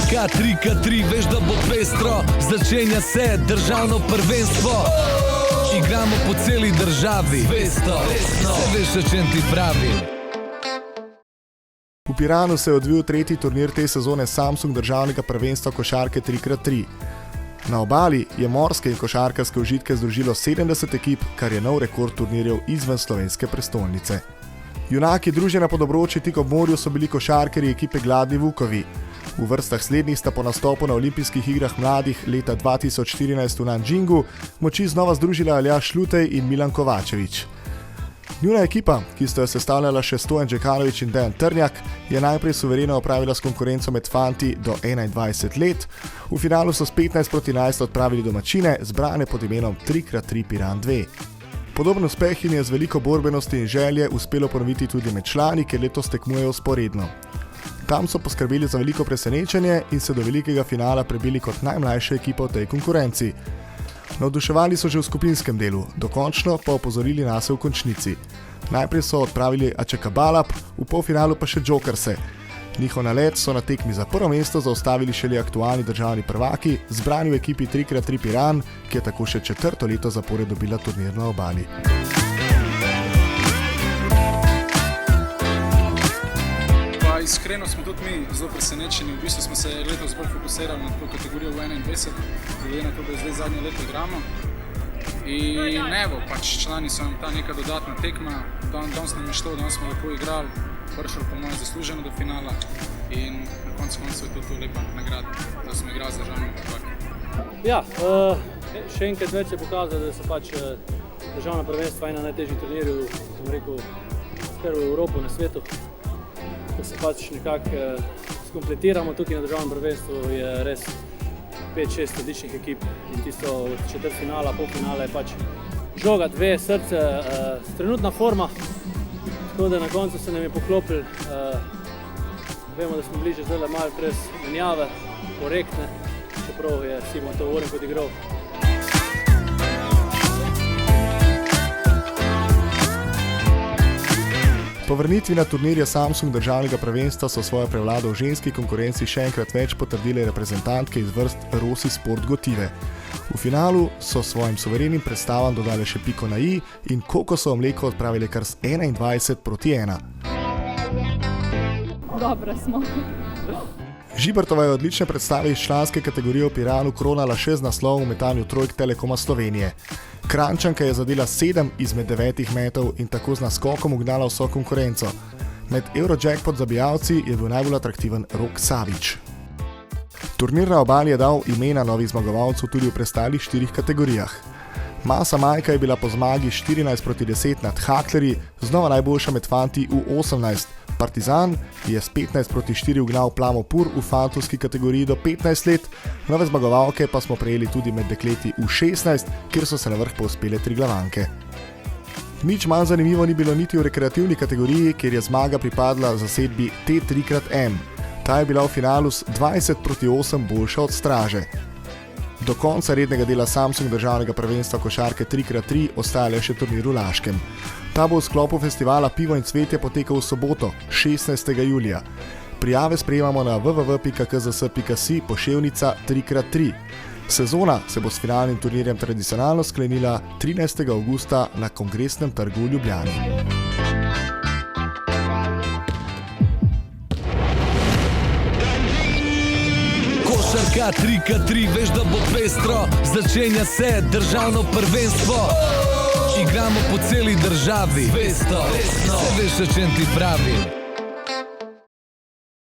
Košarka 3x3, veš da bo pestro, začenja se državno prvenstvo. Igramo po celi državi, vesto, se veš o čem ti pravim. V Piranu se je odvil tretji turnir te sezone Samsung državnega prvenstva košarke 3x3. Na obali je morske in košarkarske užitke združilo 70 ekip, kar je nov rekord turnirjev izven slovenske prestolnice. Junaki druženja pod obroči tik ob morju so bili košarkarji ekipe Gladni Vukovi. V vrstah slednjih sta po nastopu na olimpijskih igrah mladih leta 2014 v Nanjingu moči znova združila Aljaž Šlutej in Milan Kovačević. Njuna ekipa, ki sta jo sestavljala še Stojan Đekanović in Dejan Trnjak, je najprej suvereno opravila s konkurenco med fanti do 21 let. V finalu so s 15-11 odpravili domačine, zbrane pod imenom 3x3 Piran 2. Podoben uspeh jim je z veliko borbenosti in želje uspelo ponoviti tudi med člani, ker letos tekmujejo vzporedno. Tam so poskrbeli za veliko presenečenje in se do velikega finala prebili kot najmlajša ekipa v tej konkurenci. Navduševali so že v skupinskem delu, dokončno pa opozorili nase v končnici. Najprej so odpravili AČK Balap, v polfinalu pa še Jokerse. Njihov nalet so na tekmi za prvo mesto zaustavili šele aktualni državni prvaki, zbrani v ekipi 3x3 Piran, ki je tako še četrto leto zapored dobila turnir na obali. Iskreno smo tudi mi zelo presenečeni, v bistvu smo se letos bolj fokusirali na to kategorijo v 21, glede na to, da je zdaj zadnje leto igramo. In evo, pač člani so nam ta neka dodatna tekma, danes nam je šlo, danes smo lepo igrali, prišli po mojem zasluženo do finala in na koncu je to lepa nagrada, da smo igrali z državnim prvaki. Ja, še enkrat več je pokazalo, da so pač državna prvenstva ena najtežjih turnirjev, sem rekel, skoraj v Evropi, na svetu. Da se pač nekako skompletiramo tukaj na državnem prvenstvu, je res 5-6 odličnih ekip in tisto četrtfinala, polfinala je pač žoga, dve, srce, trenutna forma, tako da na koncu se nam je poklopil. Vemo, da smo bili že zdaj malo brez menjave, korektne, čeprav je Simon to Orenk odigral. Po vrnitvi na turnirje Samsung državnega prvenstva so svojo prevlado v ženski konkurenci še enkrat več potrdile reprezentantke iz vrst Rossi Sport Gotive. V finalu so svojim suverenim predstavam dodali še piko na i in kokosovo mleko odpravili kar z 21-1. Dobro smo. Žibertova je odlične predstave iz članske kategorije v Piranu kronala še z naslovom v metanju trojk Telekoma Slovenije. Kranjčanka je zadela 7 izmed 9 metov in tako z naskokom ugnala vso konkurenco. Med Eurojackpot zabijalci je bil najbolj atraktiven Rok Savić. Turnir na obali je dal imena novih zmagovalcev tudi v preostalih 4 kategorijah. Masa Majka je bila po zmagi 14-10 nad Haklerji, znova najboljša med fanti U18. Partizan je s 15-4 ugnal Plamo Pur v fantovski kategoriji do 15 let, nove zmagovalke pa smo prejeli tudi med dekleti U16, kjer so se na vrh povzpele Triglavanke. Nič manj zanimivo ni bilo niti v rekreativni kategoriji, kjer je zmaga pripadla zasedbi T3xM. Ta je bila v finalu s 20-8 boljša od Straže. Do konca rednega dela Samsung državnega prvenstva košarke 3x3 ostaja še turnir v Laškem. Ta bo v sklopu festivala Pivo in cvetje potekal v soboto, 16. julija. Prijave sprejemamo na www.kzs.si poševnica 3x3. Sezona se bo s finalnim turnirjem tradicionalno sklenila 13. avgusta na Kongresnem trgu v Ljubljani. Košarka 3x3, veš da bo pestro, začenja se državno prvenstvo. Igramo po celi državi, vesto, se veš o čem ti pravim.